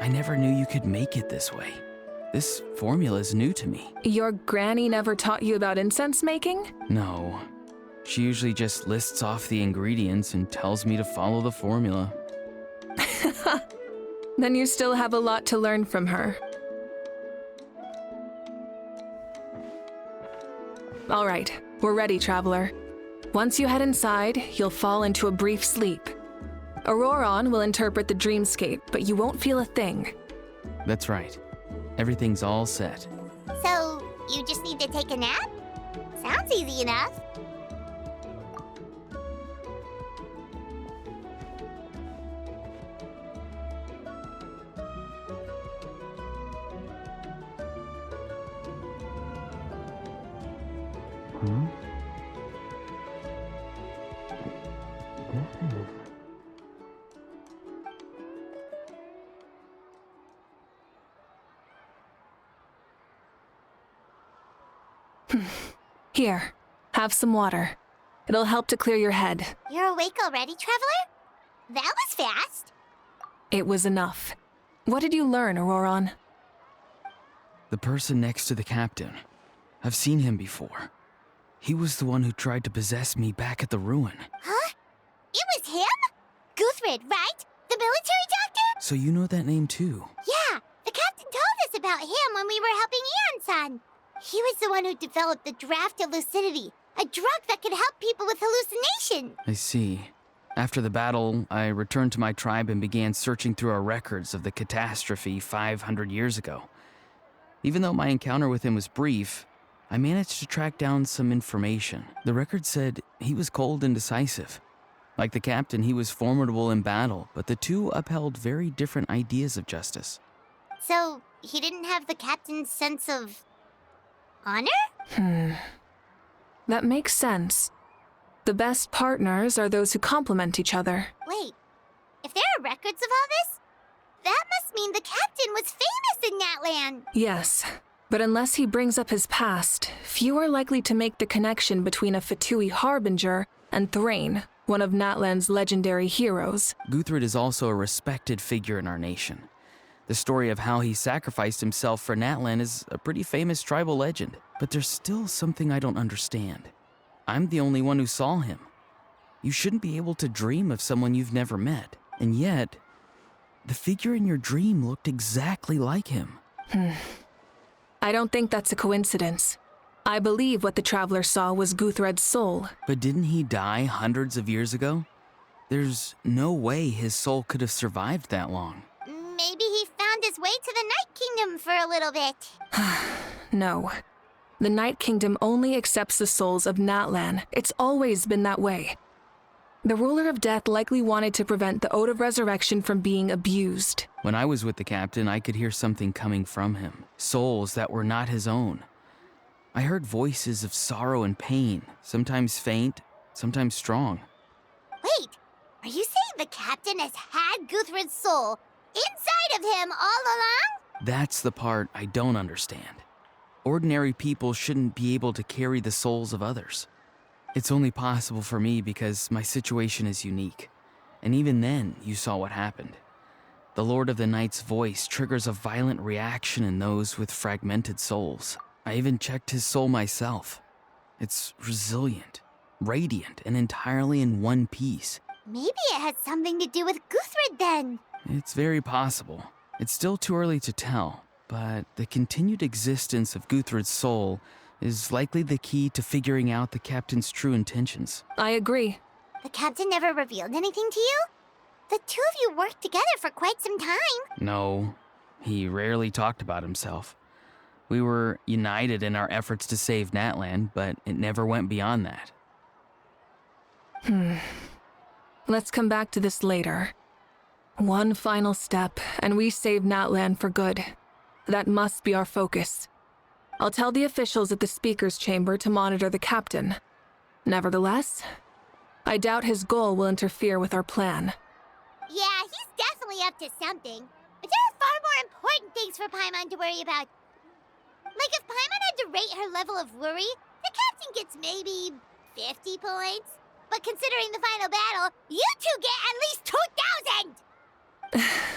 I never knew you could make it this way. This formula is new to me. Your granny never taught you about incense making? No. She usually just lists off the ingredients and tells me to follow the formula. Then you still have a lot to learn from her. All right, we're ready, traveler. Once you head inside, you'll fall into a brief sleep. Auroron will interpret the dreamscape, but you won't feel a thing. That's right. Everything's all set. So, you just need to take a nap? Sounds easy enough. Here, have some water. It'll help to clear your head. You're awake already, Traveler? That was fast. It was enough. What did you learn, Auroron? The person next to the captain. I've seen him before. He was the one who tried to possess me back at the ruin. Huh? It was him? Guthrid, right? The military doctor? So you know that name too? Yeah, the captain told us about him when we were helping Eon-san. He was the one who developed the draft of lucidity, a drug that could help people with hallucination. I see. After the battle, I returned to my tribe and began searching through our records of the catastrophe 500 years ago. Even though my encounter with him was brief, I managed to track down some information. The record said he was cold and decisive. Like the captain, he was formidable in battle, but the two upheld very different ideas of justice. So, he didn't have the captain's sense of honor? That makes sense. The best partners are those who complement each other. Wait, if there are records of all this, that must mean the captain was famous in Natlan. Yes, but unless he brings up his past, few are likely to make the connection between a Fatui harbinger and Thrain, one of Natlan's legendary heroes. Guthrid is also a respected figure in our nation. The story of how he sacrificed himself for Natlan is a pretty famous tribal legend, but there's still something I don't understand. I'm the only one who saw him. You shouldn't be able to dream of someone you've never met, and yet, the figure in your dream looked exactly like him. I don't think that's a coincidence. I believe what the traveler saw was Guthred's soul. But didn't he die hundreds of years ago? There's no way his soul could have survived that long. Maybe he found his way to the Night Kingdom for a little bit. No. The Night Kingdom only accepts the souls of Natlan. It's always been that way. The ruler of death likely wanted to prevent the Ode of Resurrection from being abused. When I was with the captain, I could hear something coming from him. Souls that were not his own. I heard voices of sorrow and pain, sometimes faint, sometimes strong. Wait, are you saying the captain has had Guthrid's soul inside of him all along? That's the part I don't understand. Ordinary people shouldn't be able to carry the souls of others. It's only possible for me because my situation is unique. And even then, you saw what happened. The Lord of the Night's voice triggers a violent reaction in those with fragmented souls. I even checked his soul myself. It's resilient, radiant, and entirely in one piece. Maybe it has something to do with Guthrid then. It's very possible. It's still too early to tell, but the continued existence of Guthrid's soul is likely the key to figuring out the captain's true intentions. I agree. The captain never revealed anything to you? The two of you worked together for quite some time. No, he rarely talked about himself. We were united in our efforts to save Natlan, but it never went beyond that. Let's come back to this later. One final step, and we save Natlan for good. That must be our focus. I'll tell the officials at the speaker's chamber to monitor the captain. Nevertheless, I doubt his goal will interfere with our plan. Yeah, he's definitely up to something. But there are far more important things for Paimon to worry about. Like if Paimon had to rate her level of worry, the captain gets maybe 50 points. But considering the final battle, you two get at least 2,000!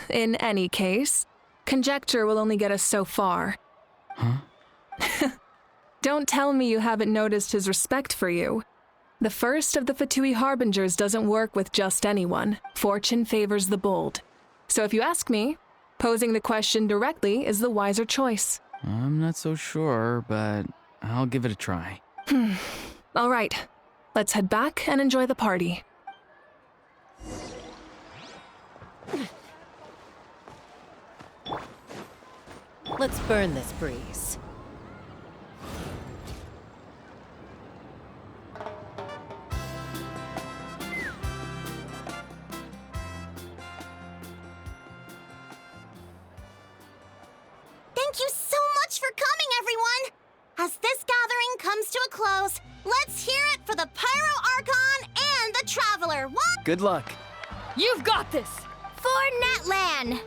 In any case, conjecture will only get us so far. Huh? Don't tell me you haven't noticed his respect for you. The first of the Fatui Harbingers doesn't work with just anyone. Fortune favors the bold. So if you ask me, posing the question directly is the wiser choice. I'm not so sure, but I'll give it a try. All right, let's head back and enjoy the party. Let's burn this breeze. Thank you so much for coming, everyone! As this gathering comes to a close, let's hear it for the Pyro Archon and the Traveler. One Good luck. You've got this! for Natlan!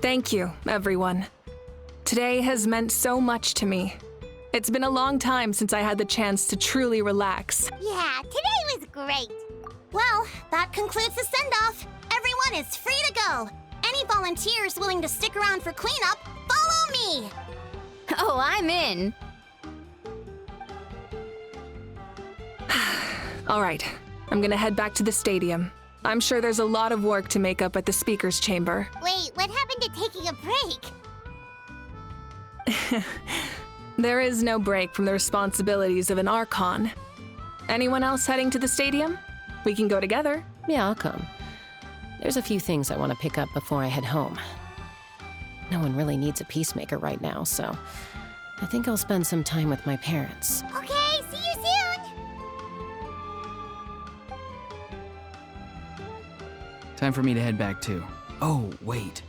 Thank you, everyone. Today has meant so much to me. It's been a long time since I had the chance to truly relax. Yeah, today was great. Well, that concludes the send-off. Everyone is free to go. Any volunteers willing to stick around for cleanup, follow me! Oh, I'm in. All right, I'm gonna head back to the stadium. I'm sure there's a lot of work to make up at the speaker's chamber. Wait, what happened to taking a break? There is no break from the responsibilities of an Archon. Anyone else heading to the stadium? We can go together. Yeah, I'll come. There's a few things I want to pick up before I head home. No one really needs a peacemaker right now, so I think I'll spend some time with my parents. Okay, see you soon! Time for me to head back too. Oh, wait.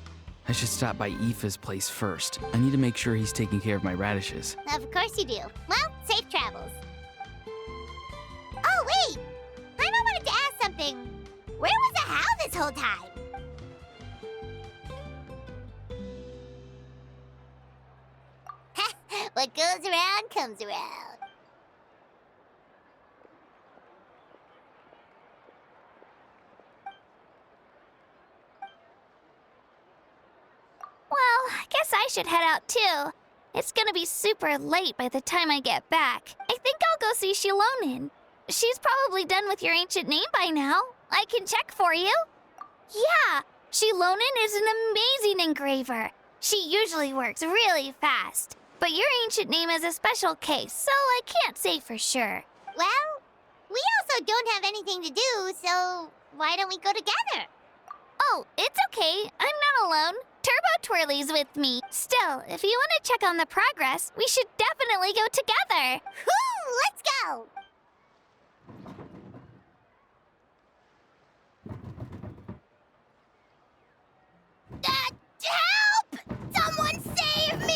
I should stop by Aoife's place first. I need to make sure he's taking care of my radishes. Of course you do. Well, safe travels. Oh, wait! I wanted to ask something. Where was the How this whole time? What goes around comes around. Well, I guess I should head out too. It's gonna be super late by the time I get back. I think I'll go see Shilonin. She's probably done with your ancient name by now. I can check for you. Yeah, Shilonin is an amazing engraver. She usually works really fast. But your ancient name is a special case, so I can't say for sure. Well, we also don't have anything to do, so why don't we go together? Oh, it's okay. I'm not alone. Turbo Twirly's with me. Still, if you want to check on the progress, we should definitely go together. Whoo! Let's go! Help! Someone save me!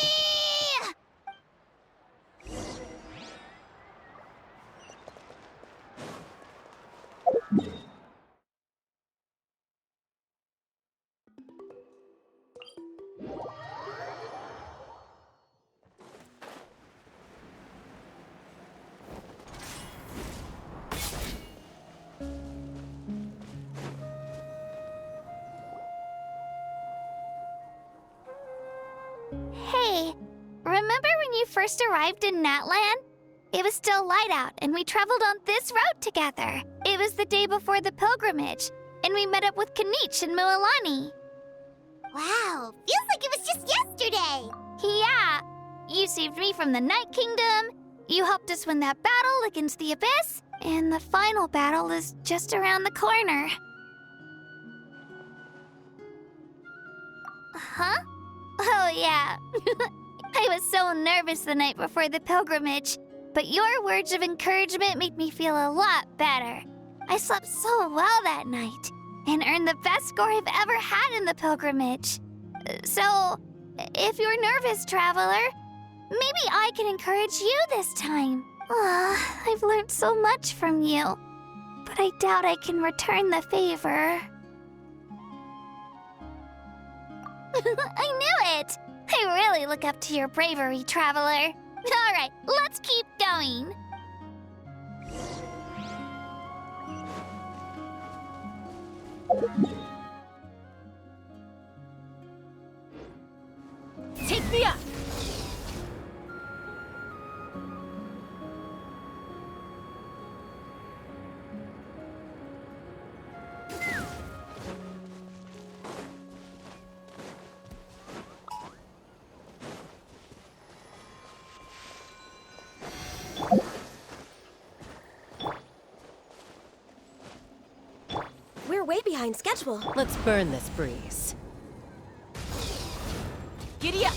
Hey, remember when you first arrived in Natlan? It was still light out, and we traveled on this road together. It was the day before the pilgrimage, and we met up with Kanich and Mualani. Wow, feels like it was just yesterday. Yeah, you saved me from the Night Kingdom, you helped us win that battle against the Abyss, and the final battle is just around the corner. Huh? Oh, yeah. I was so nervous the night before the pilgrimage, but your words of encouragement made me feel a lot better. I slept so well that night and earned the best score I've ever had in the pilgrimage. So, if you're nervous, traveler, maybe I can encourage you this time. I've learned so much from you, but I doubt I can return the favor. I knew it! I really look up to your bravery, traveler. All right, let's keep going. way behind schedule. Let's burn this breeze. Giddy up!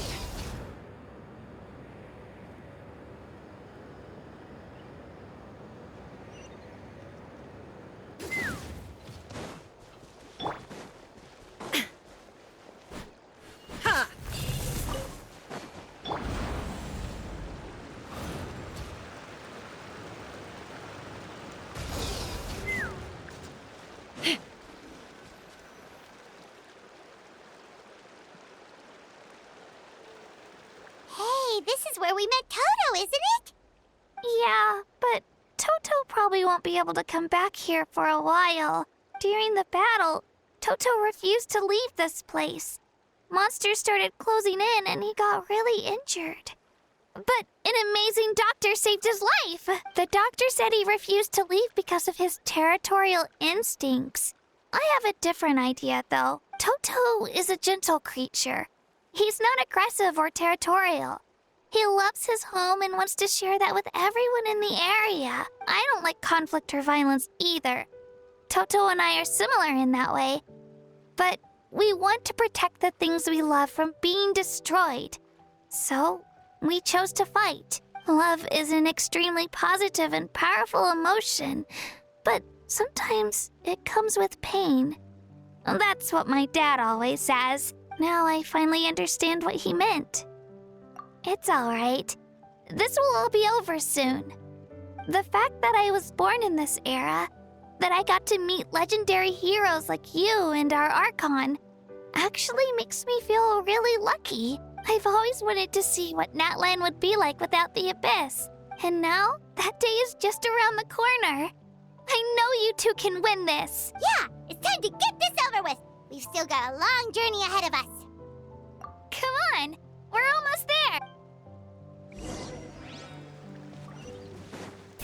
Hey, this is where we met Toto, isn't it? Yeah, but Toto probably won't be able to come back here for a while. During the battle, Toto refused to leave this place. Monsters started closing in and he got really injured. But an amazing doctor saved his life. The doctor said he refused to leave because of his territorial instincts. I have a different idea, though. Toto is a gentle creature. He's not aggressive or territorial. He loves his home and wants to share that with everyone in the area. I don't like conflict or violence either. Toto and I are similar in that way. But we want to protect the things we love from being destroyed. So, we chose to fight. Love is an extremely positive and powerful emotion, but sometimes it comes with pain. That's what my dad always says. Now I finally understand what he meant. It's all right. This will all be over soon. The fact that I was born in this era, that I got to meet legendary heroes like you and our Archon, actually makes me feel really lucky. I've always wanted to see what Natlan would be like without the Abyss. And now, that day is just around the corner. I know you two can win this. Yeah, it's time to get this over with. We've still got a long journey ahead of us. Come on, we're almost there.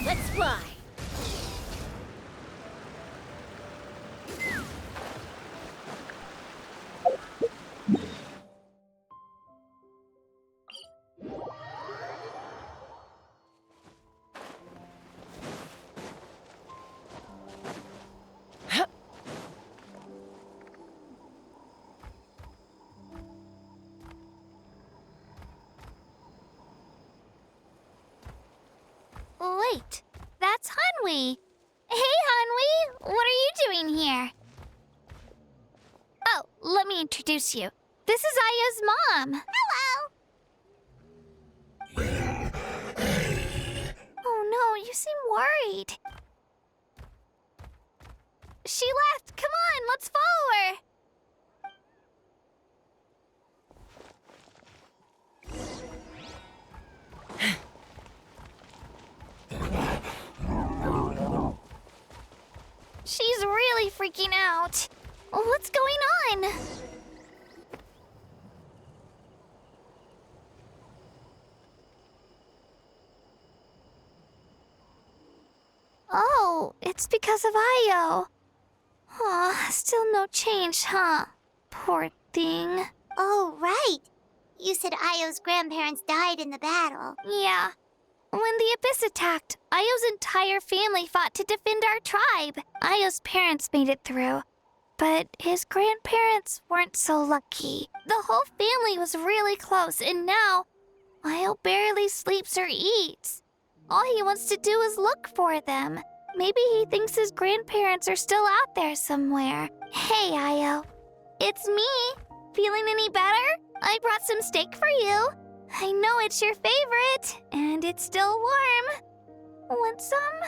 Let's fly. Wait, that's Hanwi. Hey, Hanwi, what are you doing here? Oh, let me introduce you. This is Aya's mom. Hello. Oh no, you seem worried. She left. Come on, let's follow her. She's really freaking out. What's going on? Oh, it's because of Io. Aw, still no change, huh? Poor thing. Oh, right. You said Io's grandparents died in the battle. Yeah. When the Abyss attacked, Io's entire family fought to defend our tribe. Io's parents made it through, but his grandparents weren't so lucky. The whole family was really close, and now Io barely sleeps or eats. All he wants to do is look for them. Maybe he thinks his grandparents are still out there somewhere. Hey, Io. It's me. Feeling any better? I brought some steak for you. I know it's your favorite, and it's still warm. Want some?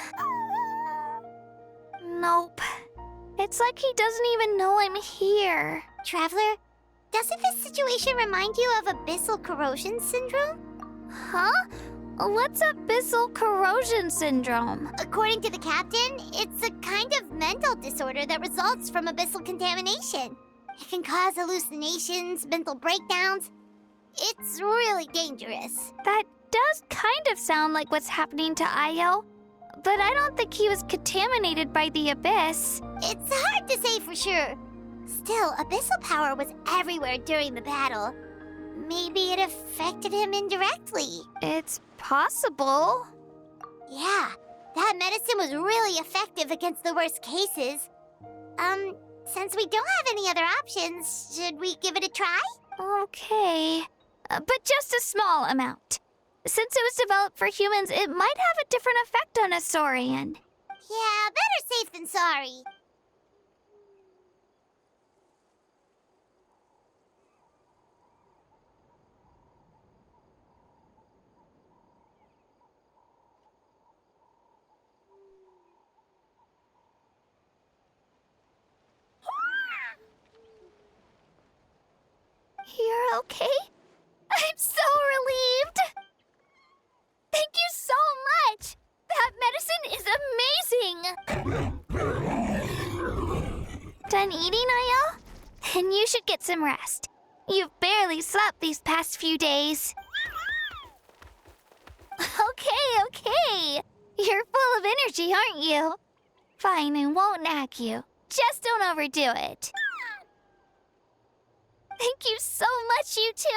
Nope. It's like he doesn't even know I'm here. Traveler, doesn't this situation remind you of abyssal corrosion syndrome? Huh? What's abyssal corrosion syndrome? According to the captain, it's a kind of mental disorder that results from abyssal contamination. It can cause hallucinations, mental breakdowns. It's really dangerous. That does kind of sound like what's happening to Io, but I don't think he was contaminated by the Abyss. It's hard to say for sure. Still, abyssal power was everywhere during the battle. Maybe it affected him indirectly. It's possible. Yeah, that medicine was really effective against the worst cases. Since we don't have any other options, should we give it a try? Okay. But just a small amount. Since it was developed for humans, it might have a different effect on a Saurian. Yeah, better safe than sorry. You're okay? I'm so relieved! Thank you so much! That medicine is amazing! Done eating, Ayel? Then you should get some rest. You've barely slept these past few days. Okay. You're full of energy, aren't you? Fine, I won't nag you. Just don't overdo it. Thank you so much, you two.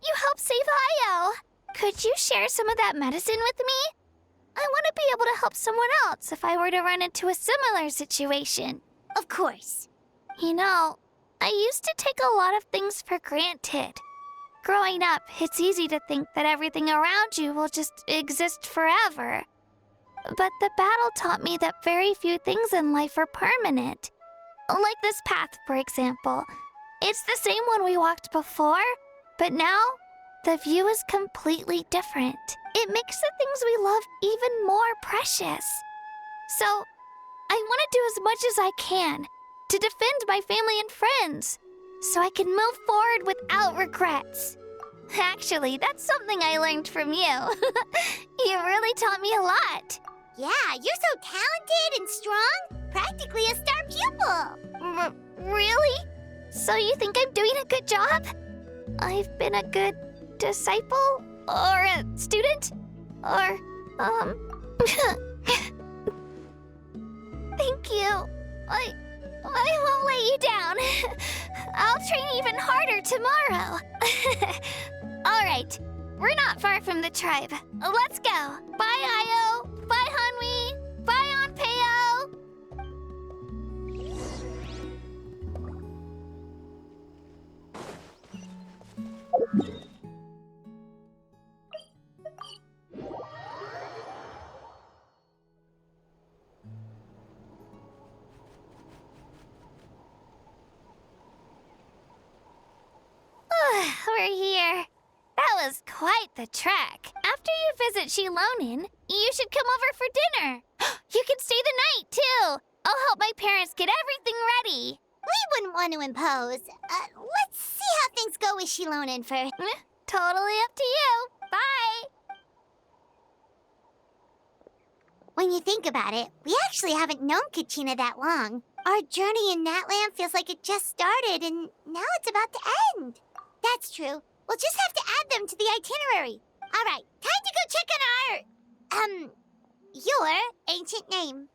You helped save Ayel. Could you share some of that medicine with me? I want to be able to help someone else if I were to run into a similar situation. Of course. You know, I used to take a lot of things for granted. Growing up, it's easy to think that everything around you will just exist forever. But the battle taught me that very few things in life are permanent. Like this path, for example. It's the same one we walked before, but now the view is completely different. It makes the things we love even more precious. So, I want to do as much as I can to defend my family and friends, so I can move forward without regrets. Actually, that's something I learned from you. You really taught me a lot. Yeah, you're so talented and strong. Practically a star pupil. Really? So you think I'm doing a good job? I've been a good disciple? Or a student? Or, Thank you. I won't let you down. I'll train even harder tomorrow. All right, we're not far from the tribe. Let's go. Bye, Io. Bye, Hanwi. Bye, Anpeo. We're here. That was quite the trek. After you visit Shilonin, you should come over for dinner. You can stay the night, too. I'll help my parents get everything ready. We wouldn't want to impose. Let's see how things go with Shilonin first. Totally up to you. Bye. When you think about it, we actually haven't known Kachina that long. Our journey in Natland feels like it just started, and now it's about to end. That's true. We'll just have to add them to the itinerary. All right, time to go check on your ancient name.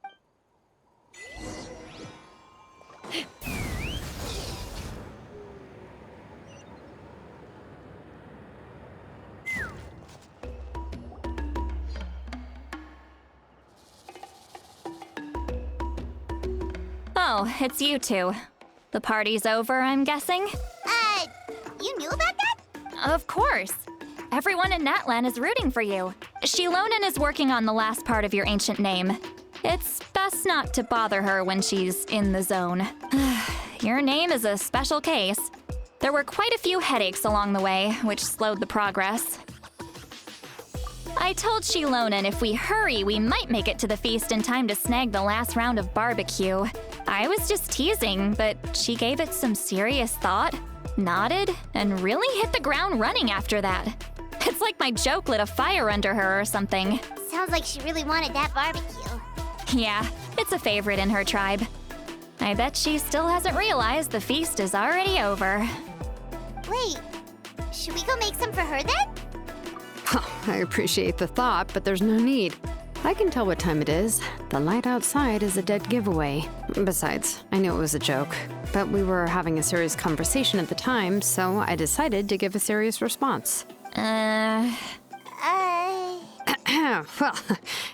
Oh, it's you two. The party's over, I'm guessing? You knew about that? Of course. Everyone in Natlan is rooting for you. Shilonin is working on the last part of your ancient name. It's best not to bother her when she's in the zone. Your name is a special case. There were quite a few headaches along the way, which slowed the progress. I told Shilonin if we hurry, we might make it to the feast in time to snag the last round of barbecue. I was just teasing, but she gave it some serious thought, nodded, and really hit the ground running after that. It's like my joke lit a fire under her or something. Sounds like she really wanted that barbecue. Yeah, it's a favorite in her tribe. I bet she still hasn't realized the feast is already over. Wait, should we go make some for her then? I appreciate the thought, but there's no need. I can tell what time it is. The light outside is a dead giveaway. Besides, I knew it was a joke, but we were having a serious conversation at the time, so I decided to give a serious response. Well,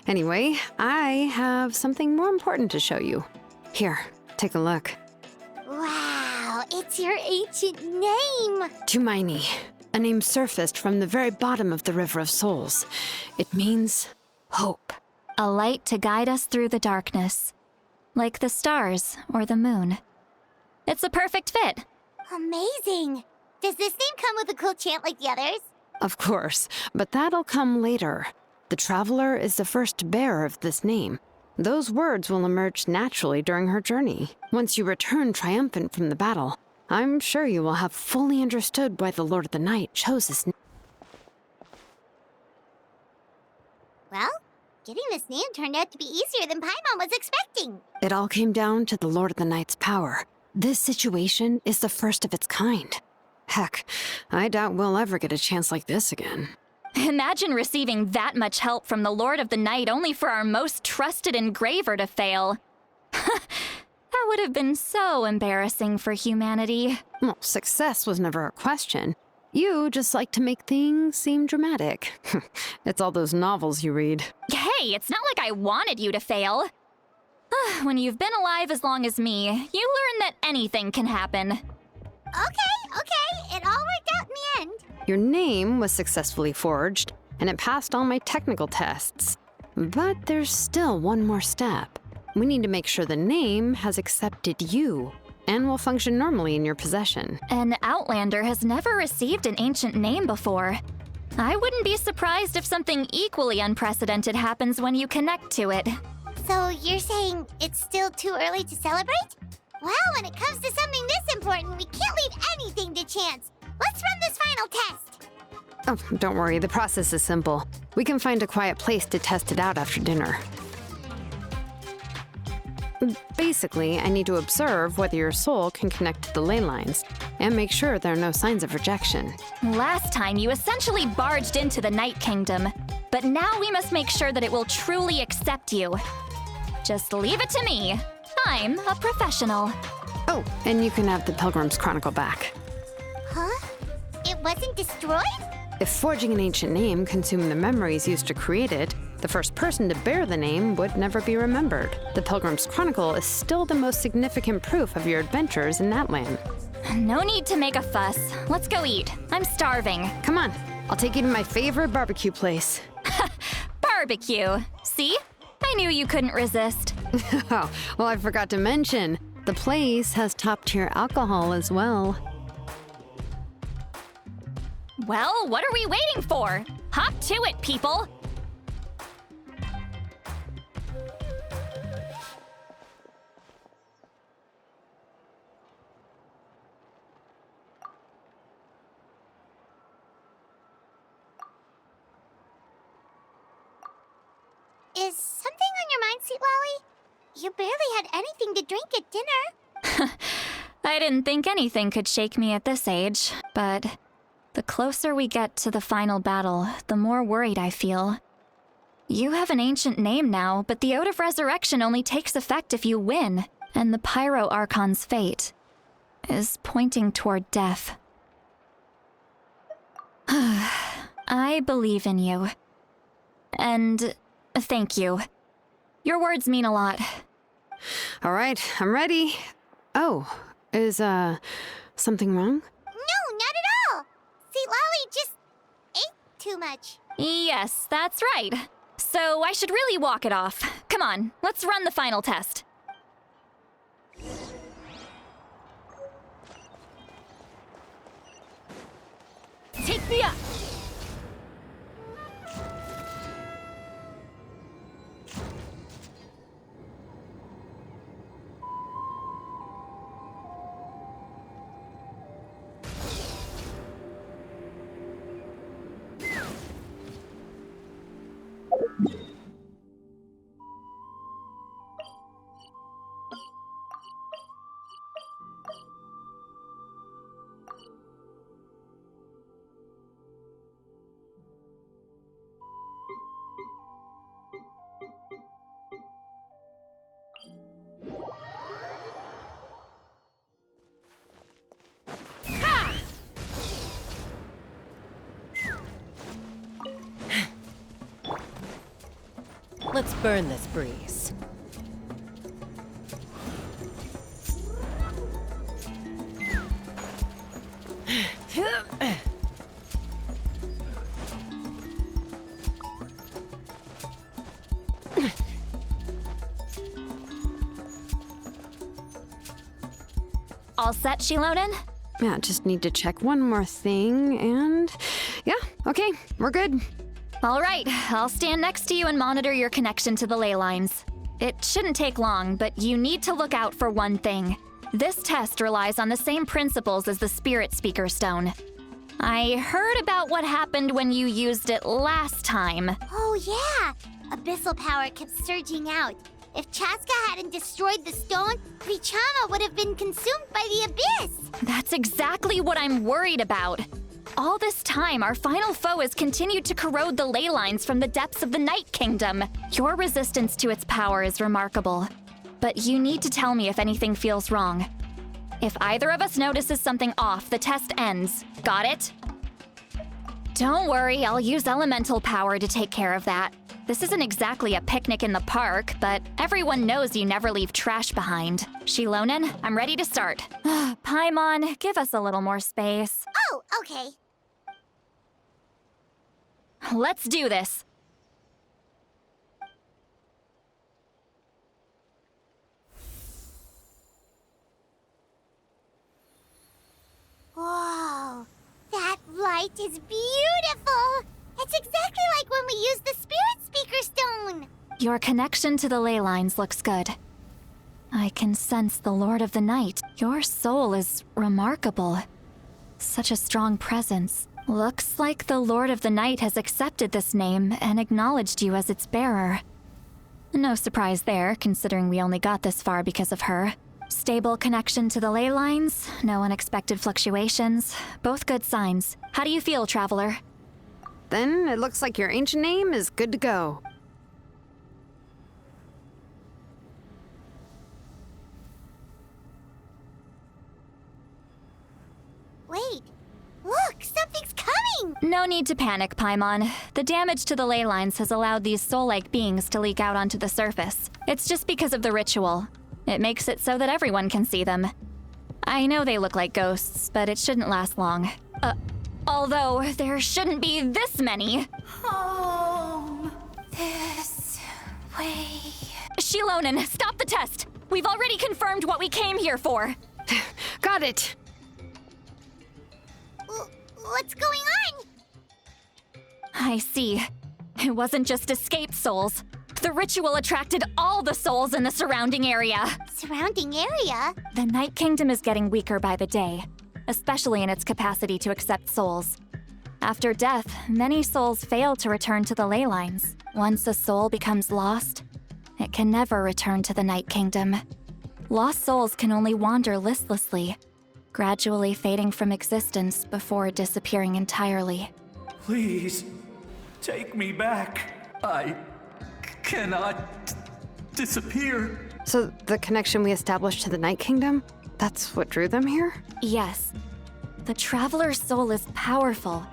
anyway, I have something more important to show you. Here, take a look. What's your ancient name? Tumaini, a name surfaced from the very bottom of the River of Souls. It means hope. A light to guide us through the darkness, like the stars or the moon. It's a perfect fit. Amazing. Does this name come with a cool chant like the others? Of course, but that'll come later. The Traveler is the first bearer of this name. Those words will emerge naturally during her journey. Once you return triumphant from the battle, I'm sure you will have fully understood why the Lord of the Night chose this name. Well, getting this name turned out to be easier than Paimon was expecting. It all came down to the Lord of the Night's power. This situation is the first of its kind. Heck, I doubt we'll ever get a chance like this again. Imagine receiving that much help from the Lord of the Night only for our most trusted engraver to fail. That would have been so embarrassing for humanity. Well, success was never a question. You just like to make things seem dramatic. It's all those novels you read. Hey, it's not like I wanted you to fail. When you've been alive as long as me, you learn that anything can happen. Okay. It all worked out in the end. Your name was successfully forged, and it passed all my technical tests. But there's still one more step. We need to make sure the name has accepted you, and will function normally in your possession. An Outlander has never received an ancient name before. I wouldn't be surprised if something equally unprecedented happens when you connect to it. So you're saying it's still too early to celebrate? Well, when it comes to something this important, we can't leave anything to chance. Let's run this final test. Oh, don't worry, the process is simple. We can find a quiet place to test it out after dinner. Basically, I need to observe whether your soul can connect to the ley lines, and make sure there are no signs of rejection. Last time, you essentially barged into the Night Kingdom, but now we must make sure that it will truly accept you. Just leave it to me. I'm a professional. Oh, and you can have the Pilgrim's Chronicle back. Huh? It wasn't destroyed? If forging an ancient name consumed the memories used to create it, the first person to bear the name would never be remembered. The Pilgrim's Chronicle is still the most significant proof of your adventures in that land. No need to make a fuss. Let's go eat. I'm starving. Come on, I'll take you to my favorite barbecue place. Barbecue. See? I knew you couldn't resist. Oh, well, I forgot to mention, the place has top-tier alcohol as well. Well, what are we waiting for? Hop to it, people! Is something on your mind, Sweet Lolly? You barely had anything to drink at dinner. I didn't think anything could shake me at this age, but the closer we get to the final battle, the more worried I feel. You have an ancient name now, but the Ode of Resurrection only takes effect if you win, and the Pyro Archon's fate is pointing toward death. I believe in you. And thank you. Your words mean a lot. All right, I'm ready. Oh, is, something wrong? No, not at all. Sweet Lolly just ate too much. Yes, that's right. So I should really walk it off. Come on, let's run the final test. Take me up! Let's burn this breeze. All set, Shilonen? Yeah, just need to check one more thing, and yeah, okay, we're good. All right, I'll stand next to you and monitor your connection to the ley lines. It shouldn't take long, but you need to look out for one thing. This test relies on the same principles as the Spirit Speaker Stone. I heard about what happened when you used it last time. Oh yeah! Abyssal power kept surging out. If Chaska hadn't destroyed the stone, Vichama would have been consumed by the abyss! That's exactly what I'm worried about. All this time, our final foe has continued to corrode the ley lines from the depths of the Night Kingdom. Your resistance to its power is remarkable. But you need to tell me if anything feels wrong. If either of us notices something off, the test ends. Got it? Don't worry, I'll use elemental power to take care of that. This isn't exactly a picnic in the park, but everyone knows you never leave trash behind. Shilonen, I'm ready to start. Paimon, give us a little more space. Oh, okay. Let's do this. Whoa, that light is beautiful! It's exactly like when we used the Spirit Speaker Stone! Your connection to the ley lines looks good. I can sense the Lord of the Night. Your soul is remarkable. Such a strong presence. Looks like the Lord of the Night has accepted this name and acknowledged you as its bearer. No surprise there, considering we only got this far because of her. Stable connection to the ley lines, no unexpected fluctuations, both good signs. How do you feel, Traveler? Then it looks like your ancient name is good to go. Wait, look, something's coming! No need to panic, Paimon. The damage to the ley lines has allowed these soul-like beings to leak out onto the surface. It's just because of the ritual. It makes it so that everyone can see them. I know they look like ghosts, but it shouldn't last long. Although there shouldn't be this many. Home. This way. Shilonen, stop the test! We've already confirmed what we came here for. Got it! What's going on? I see. It wasn't just escaped souls. The ritual attracted all the souls in the surrounding area. Surrounding area? The Night Kingdom is getting weaker by the day, especially in its capacity to accept souls. After death, many souls fail to return to the ley lines. Once a soul becomes lost, it can never return to the Night Kingdom. Lost souls can only wander listlessly, gradually fading from existence before disappearing entirely. Please, take me back. I cannot disappear. So the connection we established to the Night Kingdom, that's what drew them here? Yes. The Traveler's soul is powerful,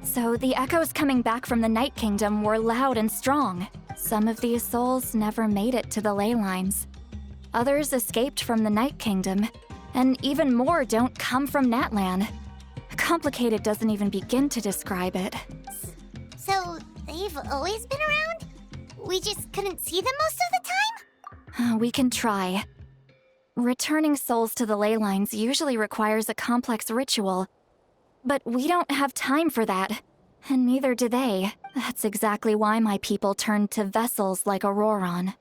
so the echoes coming back from the Night Kingdom were loud and strong. Some of these souls never made it to the ley lines. Others escaped from the Night Kingdom, and even more don't come from Natlan. Complicated doesn't even begin to describe it. So, they've always been around? We just couldn't see them most of the time? We can try. Returning souls to the ley lines usually requires a complex ritual. But we don't have time for that, and neither do they. That's exactly why my people turned to vessels like Auroron.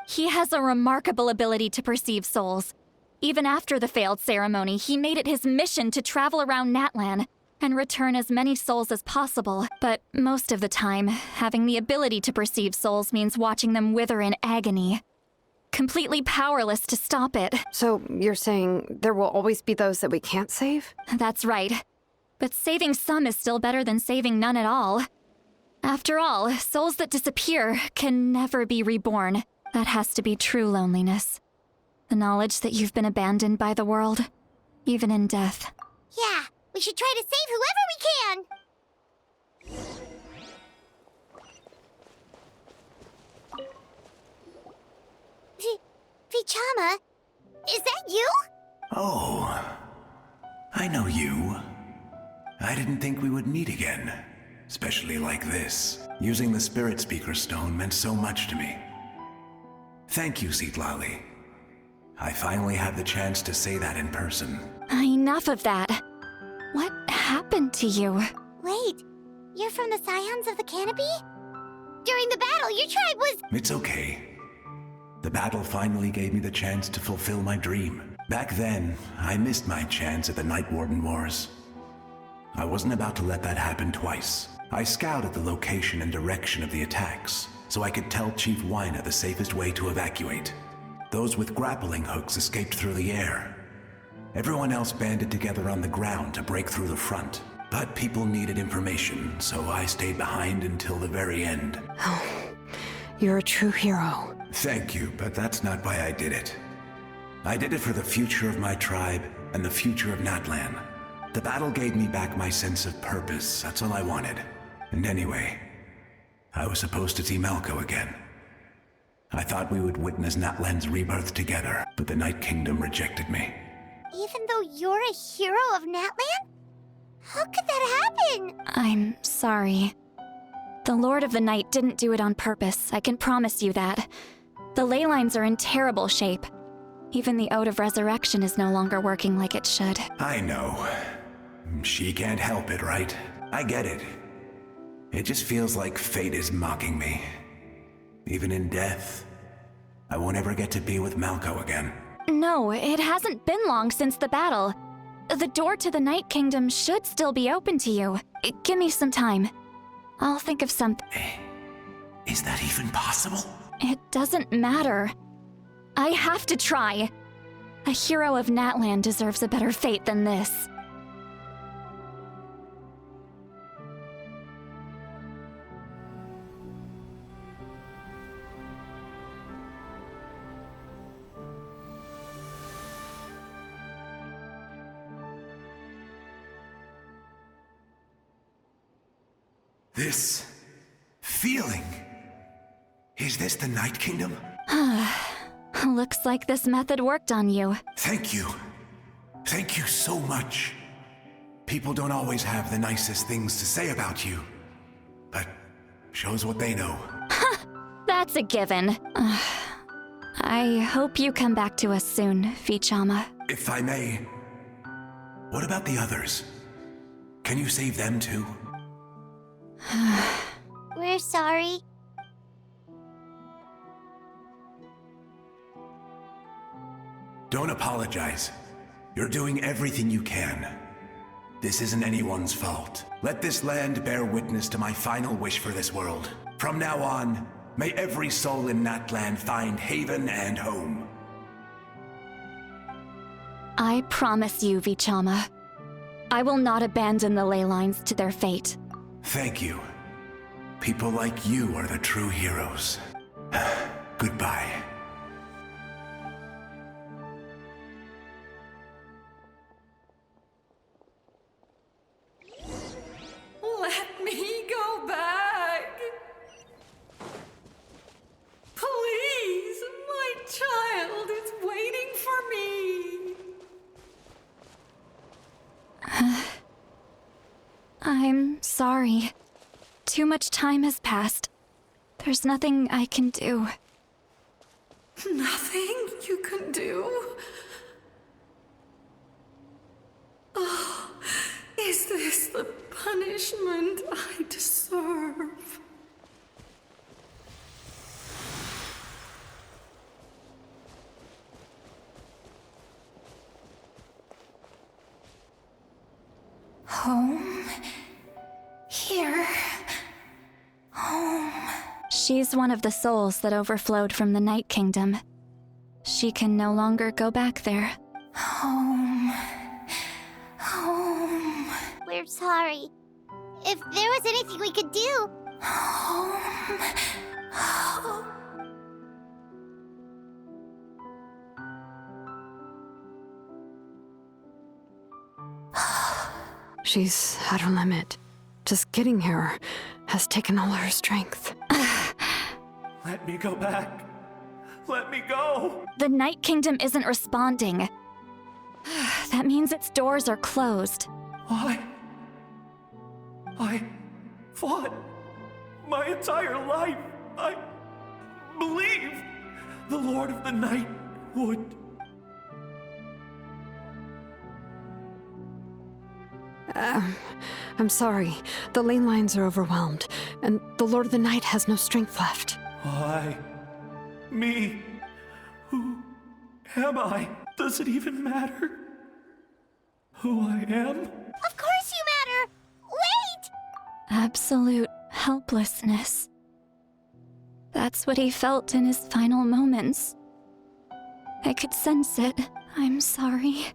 He has a remarkable ability to perceive souls. Even after the failed ceremony, he made it his mission to travel around Natlan and return as many souls as possible. But most of the time, having the ability to perceive souls means watching them wither in agony. Completely powerless to stop it. So you're saying there will always be those that we can't save? That's right. But saving some is still better than saving none at all. After all, souls that disappear can never be reborn. That has to be true loneliness. The knowledge that you've been abandoned by the world, even in death. Yeah, we should try to save whoever we can! Vichama, is that you? Oh, I know you. I didn't think we would meet again, especially like this. Using the Spirit Speaker Stone meant so much to me. Thank you, Citlali. I finally had the chance to say that in person. Enough of that. What happened to you? Wait, you're from the Scions of the Canopy? During the battle, your tribe was... It's okay. The battle finally gave me the chance to fulfill my dream. Back then, I missed my chance at the Night Warden Wars. I wasn't about to let that happen twice. I scouted the location and direction of the attacks, so I could tell Chief Wyna the safest way to evacuate. Those with grappling hooks escaped through the air. Everyone else banded together on the ground to break through the front. But people needed information, so I stayed behind until the very end. Oh, you're a true hero. Thank you, but that's not why I did it. I did it for the future of my tribe and the future of Natlan. The battle gave me back my sense of purpose, that's all I wanted. And anyway, I was supposed to see Malco again. I thought we would witness Natlan's rebirth together, but the Night Kingdom rejected me. Even though you're a hero of Natlan? How could that happen? I'm sorry. The Lord of the Night didn't do it on purpose, I can promise you that. The ley lines are in terrible shape. Even the Ode of Resurrection is no longer working like it should. I know. She can't help it, right? I get it. It just feels like fate is mocking me. Even in death, I won't ever get to be with Malco again. No, it hasn't been long since the battle. The door to the Night Kingdom should still be open to you. Give me some time. I'll think of something. Is that even possible? It doesn't matter. I have to try. A hero of Natlan deserves a better fate than this. This feeling. Is this the Night Kingdom? Looks like this method worked on you. Thank you. Thank you so much. People don't always have the nicest things to say about you, but shows what they know. That's a given. I hope you come back to us soon, Vichama. If I may, what about the others? Can you save them too? We're sorry. Don't apologize. You're doing everything you can. This isn't anyone's fault. Let this land bear witness to my final wish for this world. From now on, may every soul in Natlan find haven and home. I promise you, Vichama. I will not abandon the ley lines to their fate. Thank you. People like you are the true heroes. Goodbye. Let me go back. Please, my child is waiting for me. I'm sorry. Too much time has passed. There's nothing I can do. Nothing you can do? Oh, is this the punishment I deserve? Home? Here? Home? She's one of the souls that overflowed from the Night Kingdom. She can no longer go back there. Home. Home. We're sorry. If there was anything we could do... Home. Home. She's at her limit. Just getting here has taken all her strength. Let me go back. Let me go. The Night Kingdom isn't responding. That means its doors are closed. Why? fought my entire life. I believed the Lord of the Night would. I'm sorry. The ley lines are overwhelmed, and the Lord of the Night has no strength left. Why? Me? Who am I? Does it even matter who I am? Of course you matter! Wait! Absolute helplessness. That's what he felt in his final moments. I could sense it. I'm sorry.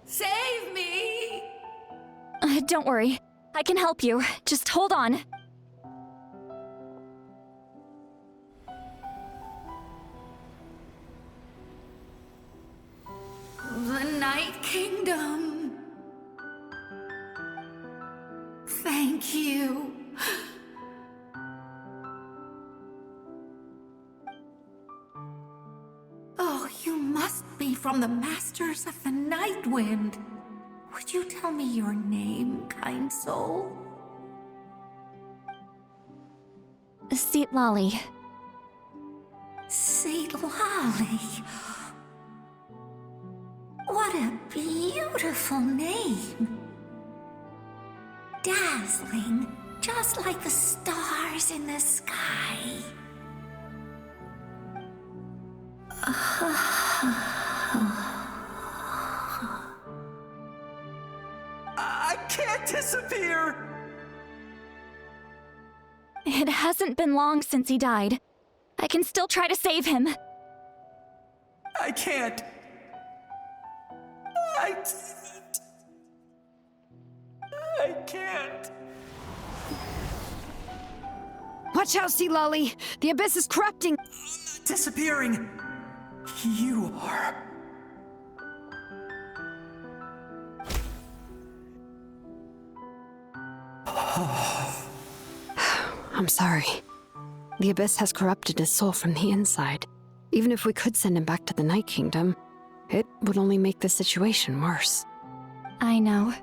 Save me! Don't worry. I can help you. Just hold on. The Night Kingdom. Thank you. Oh, you must be from the Masters of the Night Wind. Would you tell me your name, kind soul? Seat Lolly. Seat Lolly. What a beautiful name. Dazzling, just like the stars in the sky. I can't disappear! It hasn't been long since he died. I can still try to save him. I can't. I can't. Watch out, Sea Lolly! The abyss is corrupting! Disappearing. You are. I'm sorry. The abyss has corrupted his soul from the inside. Even if we could send him back to the Night Kingdom, it would only make the situation worse. I know.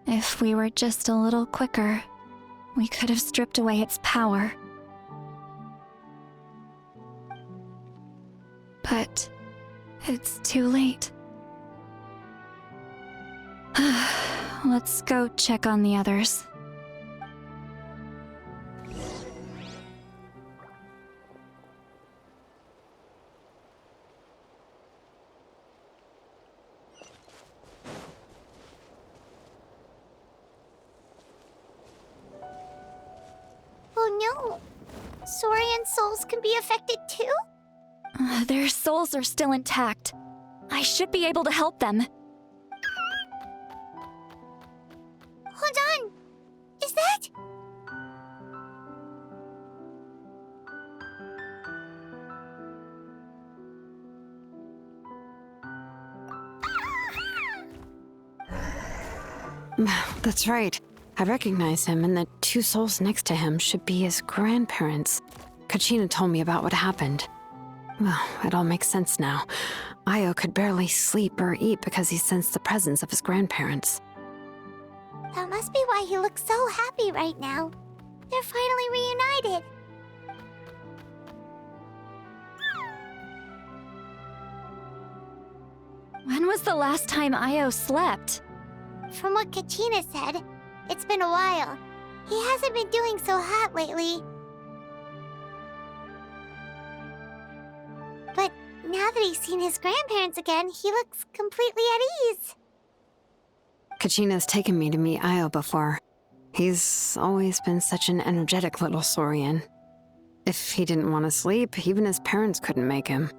If we were just a little quicker, we could have stripped away its power. But it's too late. Let's go check on the others. Oh no! Saurian souls can be affected too? Their souls are still intact. I should be able to help them. Hold on! Is that... That's right. I recognize him, and the two souls next to him should be his grandparents. Kachina told me about what happened. Well, it all makes sense now. Io could barely sleep or eat because he sensed the presence of his grandparents. That must be why he looks so happy right now. They're finally reunited. When was the last time Io slept? From what Kachina said, it's been a while. He hasn't been doing so hot lately. But now that he's seen his grandparents again, he looks completely at ease. Kachina's taken me to meet Io before. He's always been such an energetic little Saurian. If he didn't want to sleep, even his parents couldn't make him.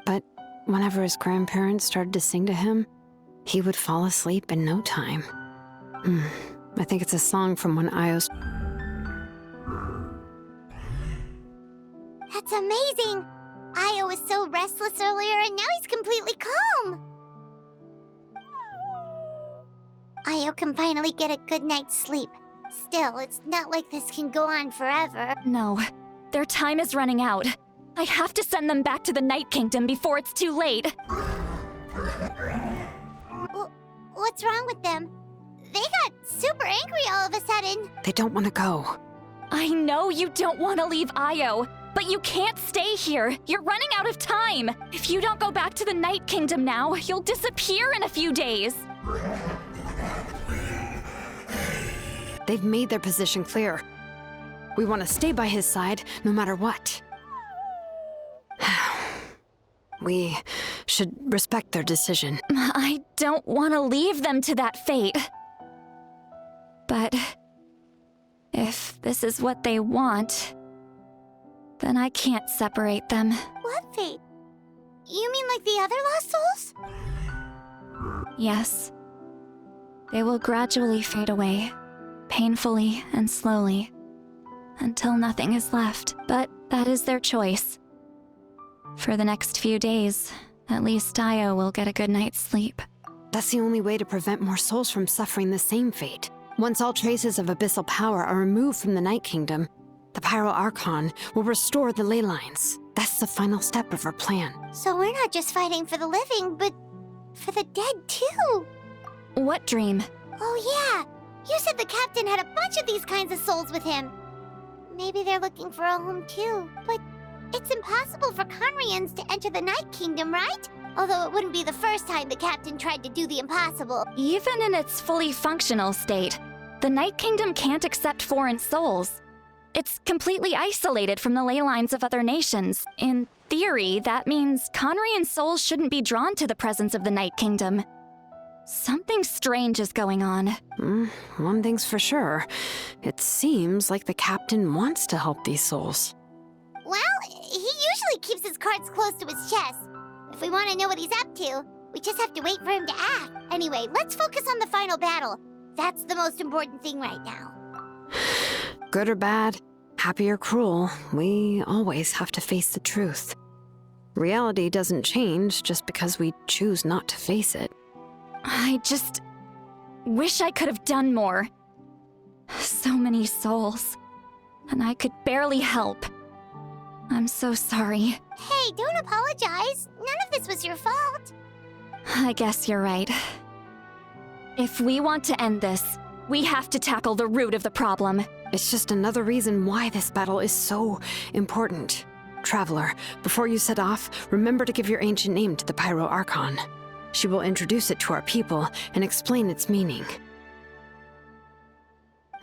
But whenever his grandparents started to sing to him, he would fall asleep in no time. I think it's a song from when Io's... That's amazing! Io was so restless earlier and now he's completely calm! Io can finally get a good night's sleep. Still, it's not like this can go on forever. No, their time is running out. I have to send them back to the Night Kingdom before it's too late. What's wrong with them? They got super angry all of a sudden. They don't want to go. I know you don't want to leave Io, but you can't stay here. You're running out of time. If you don't go back to the Night Kingdom now, you'll disappear in a few days. They've made their position clear. We want to stay by his side no matter what. We should respect their decision. I don't want to leave them to that fate. But if this is what they want, then I can't separate them. What fate? You mean like the other lost souls? Yes. They will gradually fade away, painfully and slowly, until nothing is left. But that is their choice. For the next few days, at least Io will get a good night's sleep. That's the only way to prevent more souls from suffering the same fate. Once all traces of abyssal power are removed from the Night Kingdom, the Pyro Archon will restore the ley lines. That's the final step of our plan. So we're not just fighting for the living, but for the dead too. What dream? Oh yeah, you said the captain had a bunch of these kinds of souls with him. Maybe they're looking for a home too, but it's impossible for Conrians to enter the Night Kingdom, right? Although it wouldn't be the first time the captain tried to do the impossible. Even in its fully functional state, the Night Kingdom can't accept foreign souls. It's completely isolated from the ley lines of other nations. In theory, that means Conrian souls shouldn't be drawn to the presence of the Night Kingdom. Something strange is going on. One thing's for sure. It seems like the captain wants to help these souls. Well, he usually keeps his cards close to his chest. If we want to know what he's up to, we just have to wait for him to act. Anyway, let's focus on the final battle. That's the most important thing right now. Good or bad, happy or cruel, we always have to face the truth. Reality doesn't change just because we choose not to face it. I just wish I could have done more. So many souls, and I could barely help. I'm so sorry. Hey, don't apologize. None of this was your fault. I guess you're right. If we want to end this, we have to tackle the root of the problem. It's just another reason why this battle is so important. Traveler, before you set off, remember to give your ancient name to the Pyro Archon. She will introduce it to our people and explain its meaning.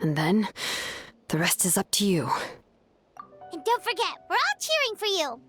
And then, the rest is up to you. And don't forget, we're all cheering for you.